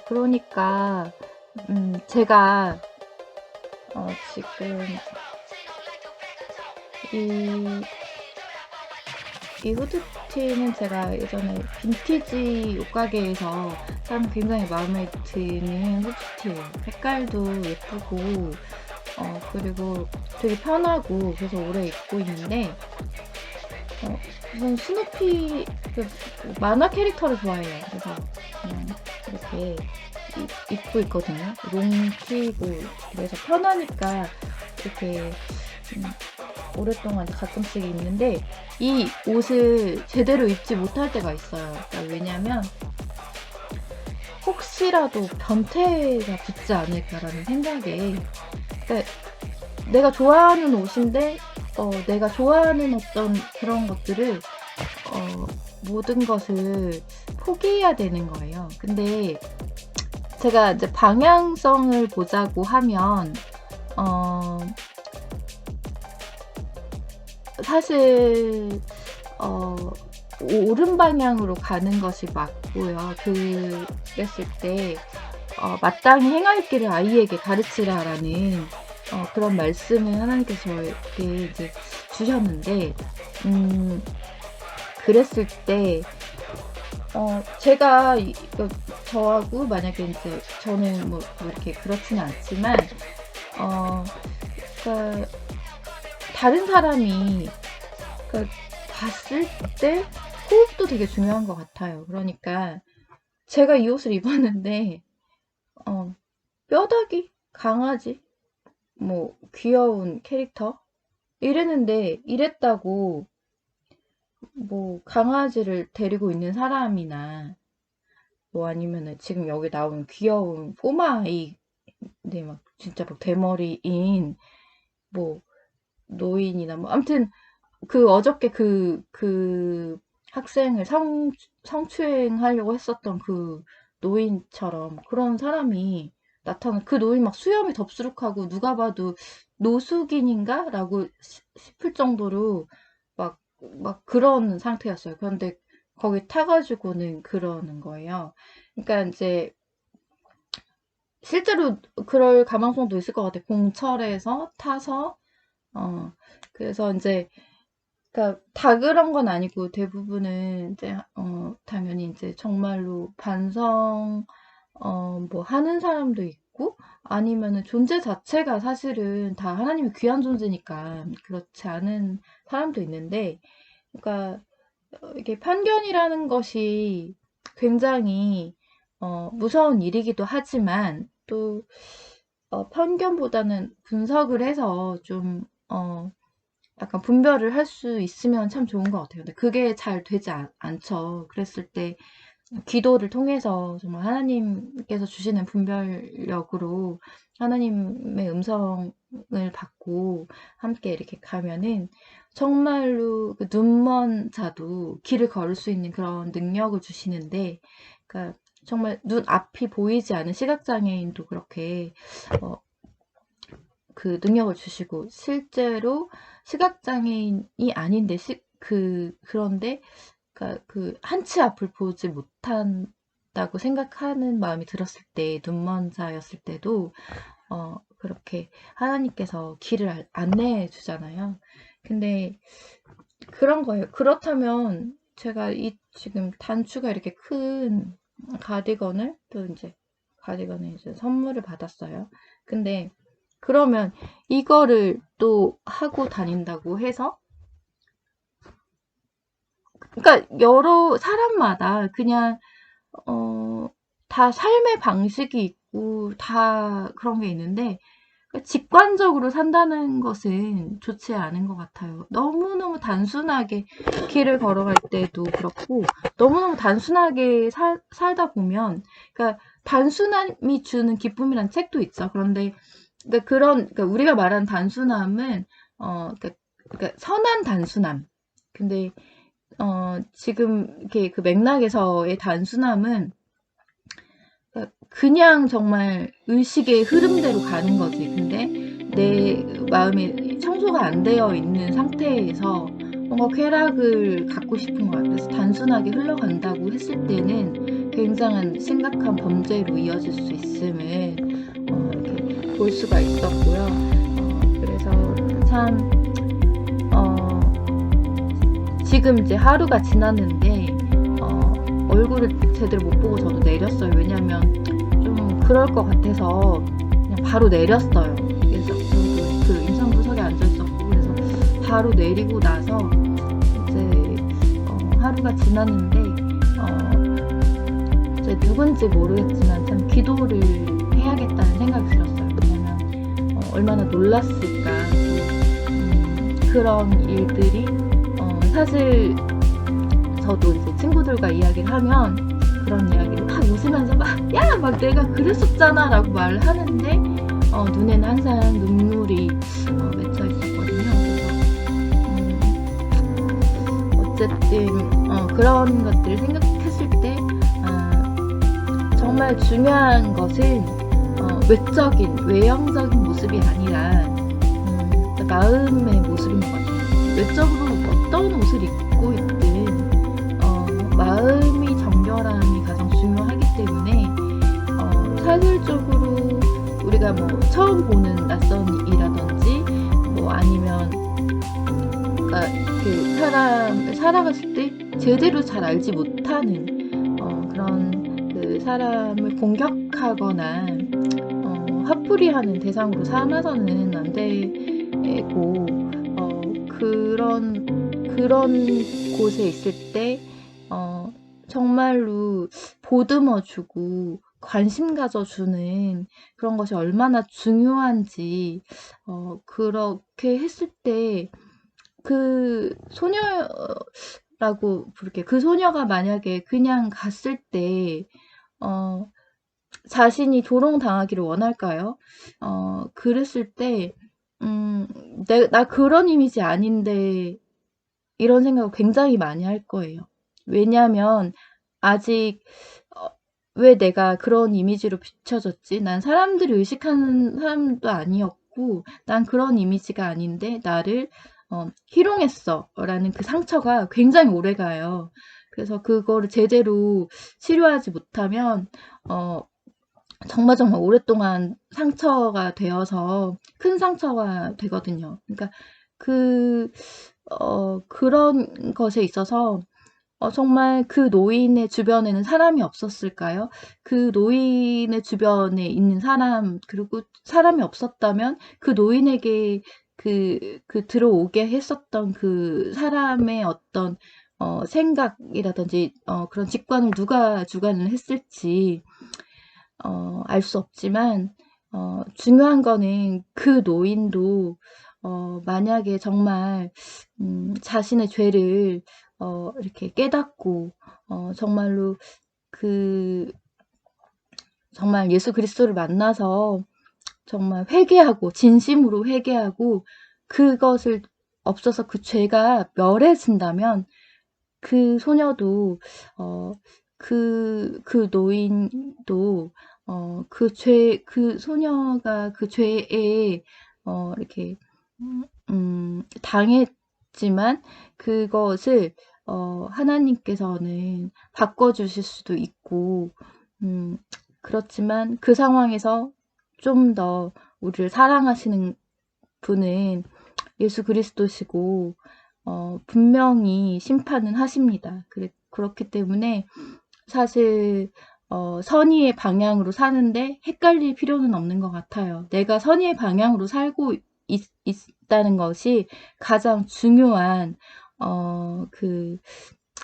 그러니까 제가 지금 이 이 후드티는 제가 예전에 빈티지 옷가게에서 산 굉장히 마음에 드는 후드티예요. 색깔도 예쁘고 그리고 되게 편하고 그래서 오래 입고 있는데 우선 스누피 그 만화 캐릭터를 좋아해요. 그래서 그냥 이렇게 입고 있거든요. 롱티고 그래서 편하니까 이렇게 오랫동안 가끔씩 입는데 이 옷을 제대로 입지 못할 때가 있어요. 그러니까 왜냐면 혹시라도 변태가 붙지 않을까라는 생각에, 그러니까 내가 좋아하는 옷인데 내가 좋아하는 어떤 그런 것들을 모든 것을 포기해야 되는 거예요. 근데 제가 이제 방향성을 보자고 하면 사실 옳은 방향으로 가는 것이 맞고요. 그랬을 때 마땅히 행할 길을 아이에게 가르치라라는 그런 말씀을 하나님께서 저에게 이제 주셨는데, 그랬을 때 제가 저하고 만약에 이제 저는 뭐 이렇게 그렇지는 않지만 그러니까 다른 사람이 봤을 때 호흡도 되게 중요한 것 같아요. 그러니까 제가 이 옷을 입었는데 뼈다귀, 강아지, 뭐 귀여운 캐릭터 이랬다고 뭐 강아지를 데리고 있는 사람이나 뭐 아니면은 지금 여기 나온 귀여운 꼬마아이, 네, 막 진짜 막 대머리인 뭐 노인이나 뭐 아무튼 어저께 그 학생을 성추행하려고 했었던 그 노인처럼 그런 사람이 그 노인 막 수염이 덥수룩하고 누가 봐도 노숙인인가? 라고 싶을 정도로 막 그런 상태였어요. 그런데 거기 타가지고는 그러는 거예요. 그러니까 이제 실제로 그럴 가망성도 있을 것 같아요. 공철에서 타서, 그래서 이제 그러니까 다 그런 건 아니고 대부분은 이제 당연히 이제 정말로 반성 뭐 하는 사람도 있고 아니면은 존재 자체가 사실은 다 하나님의 귀한 존재니까 그렇지 않은 사람도 있는데, 그러니까 이게 편견이라는 것이 굉장히 무서운 일이기도 하지만 또 편견보다는 분석을 해서 좀 약간 분별을 할 수 있으면 참 좋은 것 같아요. 근데 그게 잘 되지 않죠. 그랬을 때 기도를 통해서 정말 하나님께서 주시는 분별력으로 하나님의 음성을 받고 함께 이렇게 가면은 정말로 그 눈먼 자도 길을 걸을 수 있는 그런 능력을 주시는데, 그러니까 정말 눈 앞이 보이지 않은 시각장애인도 그렇게 그 능력을 주시고 실제로 시각장애인이 아닌데 그런데 그러니까 그 한치 앞을 보지 못한다고 생각하는 마음이 들었을 때 눈먼 자였을 때도 그렇게 하나님께서 길을 안내해 주잖아요. 근데 그런 거예요. 그렇다면 제가 지금 단추가 이렇게 큰 가디건을 이제 선물을 받았어요. 근데 그러면 이거를 또 하고 다닌다고 해서, 그러니까 여러 사람마다 그냥 다 삶의 방식이 있고 다 그런 게 있는데 직관적으로 산다는 것은 좋지 않은 것 같아요. 너무너무 단순하게 길을 걸어갈 때도 그렇고 너무너무 단순하게 살다 보면, 그러니까 단순함이 주는 기쁨이란 책도 있죠. 그런데 그러니까 우리가 말하는 단순함은 그러니까 선한 단순함. 근데 지금 이렇게 그 맥락에서의 단순함은 그냥 정말 의식의 흐름대로 가는 거지. 근데 내 마음이 청소가 안 되어 있는 상태에서 뭔가 쾌락을 갖고 싶은 거야. 그래서 단순하게 흘러간다고 했을 때는 굉장한 심각한 범죄로 이어질 수 있음을 이렇게 볼 수가 있었고요. 그래서 참 지금 이제 하루가 지났는데 얼굴을 제대로 못 보고 저도 내렸어요. 왜냐면 좀 그럴 것 같아서 그냥 바로 내렸어요. 그래서 저도 그 임산부석에 앉아있었고, 그래서 바로 내리고 나서 이제 하루가 지났는데 이제 누군지 모르겠지만 참 기도를 해야겠다는 생각이 들었어요. 왜냐면 얼마나 놀랐을까. 그런 일들이 사실 저도 이제 친구들과 이야기를 하면 그런 이야기를 막 웃으면서 야, 막 내가 그랬었잖아 라고 말을 하는데 눈에는 항상 눈물이 맺혀 있었거든요. 그래서 어쨌든 그런 것들을 생각했을 때 정말 중요한 것은 외형적인 모습이 아니라 마음의 모습인 것 같아요. 외적으로 어떤 옷을 입고 있든 마음이 정결함이 가장 중요하기 때문에 사실적으로 우리가 뭐 처음 보는 낯선 일이라든지 뭐 아니면 그러니까 그 사람을 살아갔을 때 제대로 잘 알지 못하는 그런 그 사람을 공격하거나 화풀이하는 대상으로 삼아서는 안 되고 그런 곳에 있을 때 정말로 보듬어주고 관심 가져주는 그런 것이 얼마나 중요한지 그렇게 했을 때 그 소녀라고 부를게. 그 소녀가 만약에 그냥 갔을 때 자신이 조롱당하기를 원할까요? 그랬을 때 나 그런 이미지 아닌데 이런 생각을 굉장히 많이 할 거예요. 왜냐면 아직 왜 내가 그런 이미지로 비춰졌지? 난 사람들이 의식하는 사람도 아니었고 난 그런 이미지가 아닌데 나를 희롱했어 라는 그 상처가 굉장히 오래가요. 그래서 그거를 제대로 치료하지 못하면 정말 오랫동안 상처가 되어서 큰 상처가 되거든요. 그러니까 그런 것에 있어서 정말 그 노인의 주변에는 사람이 없었을까요? 그 노인의 주변에 있는 사람, 그리고 사람이 없었다면 그 노인에게 들어오게 했었던 그 사람의 어떤 생각이라든지 그런 직관을 누가 주관을 했을지 알 수 없지만 중요한 거는 그 노인도 만약에 정말 자신의 죄를 이렇게 깨닫고 정말로 정말 예수 그리스도를 만나서 정말 회개하고 진심으로 회개하고 그것을 없어서 그 죄가 멸해진다면 그 소녀도 그 노인도 그 소녀가 그 죄에 이렇게 당했지만 그것을 하나님께서는 바꿔주실 수도 있고 그렇지만 그 상황에서 좀 더 우리를 사랑하시는 분은 예수 그리스도시고 분명히 심판은 하십니다. 그렇기 때문에 사실 선의의 방향으로 사는데 헷갈릴 필요는 없는 것 같아요. 내가 선의의 방향으로 살고 있다는 것이 가장 중요한 그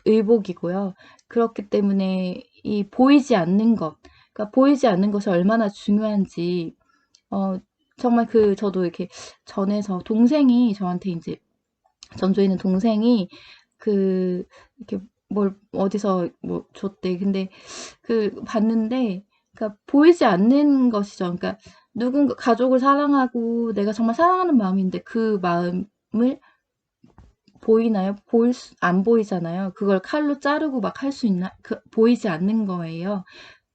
의복이고요. 그렇기 때문에 이 보이지 않는 것, 그러니까 보이지 않는 것이 얼마나 중요한지 정말 저도 이렇게 전에서 동생이 저한테 이제 전주에 있는 동생이 이렇게 뭘 어디서 뭐 줬대. 근데 봤는데 그러니까 보이지 않는 것이죠. 그러니까 누군가 가족을 사랑하고 내가 정말 사랑하는 마음인데 그 마음을 보이나요? 안 보이잖아요. 그걸 칼로 자르고 막 할 수 있나? 보이지 않는 거예요.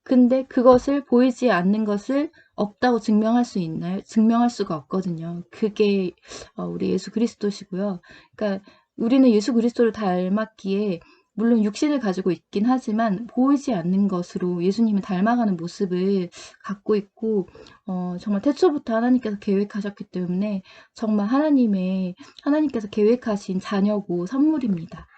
근데 그것을 보이지 않는 것을 없다고 증명할 수 있나요? 증명할 수가 없거든요. 그게 우리 예수 그리스도시고요. 그러니까 우리는 예수 그리스도를 닮았기에 물론 육신을 가지고 있긴 하지만 보이지 않는 것으로 예수님을 닮아가는 모습을 갖고 있고, 정말 태초부터 하나님께서 계획하셨기 때문에 정말 하나님께서 계획하신 자녀고 선물입니다.